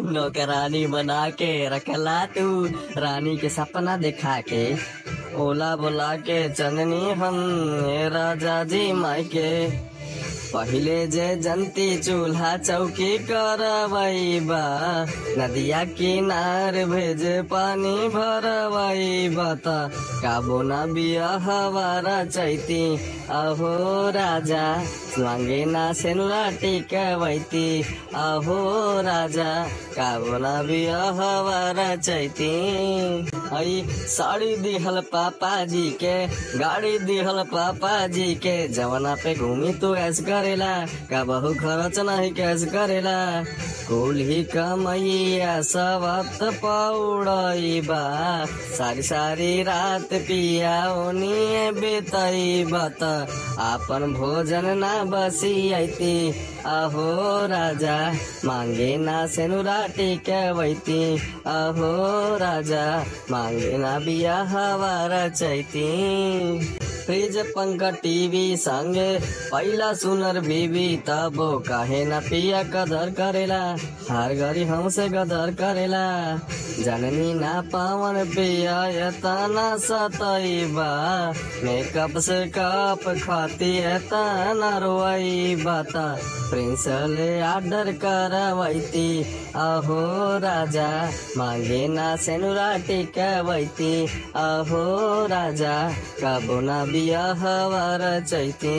नौकरानी बना के रखला तू, रानी के सपना दिखा के। ओला बोला के चंदनी हम राजा जी माई के। पहिले जे जनती चूल्हा चौकी करवाई बा, नदिया किनार भेजे पानी भरवाई बता। काबो ना बिया हवारा चैती, अहो राजा मांगे ना सेनुरा टिकवैती। अहो राजा काबो ना बिया हवारा चैती। आई साड़ी दिहल पापा जी के, गाड़ी दिहल पापा जी के। जवना पे घूमी तू ऐस करेला, का बहु खर्च नहीं कैस करेला। कुल ही कमैया सवत पौड़ई बा, सारी सारी रात पिया ओनिए बितई बत। आपन भोजन ना बसियती, अहो राजा मांगे ना सेनुरा टिकवैती। अहो राजा मांगे ना बिया हवारा चैती। फ्रिज पंखा टीवी संगे पहिला सुनर बीबी, तबो काहे ना पिया कदर करेला। हर घड़ी हमसे गदर करेला, जननी ना पावन पिया एतना सतई बा। मेकअप से कप खाती एतना रोई बता। प्रिंस ले आर्डर करवैती, अहो राजा मांगे ना सेनुरा टिकवैती। अहो राजा कबो ना बिया हवारा चैती।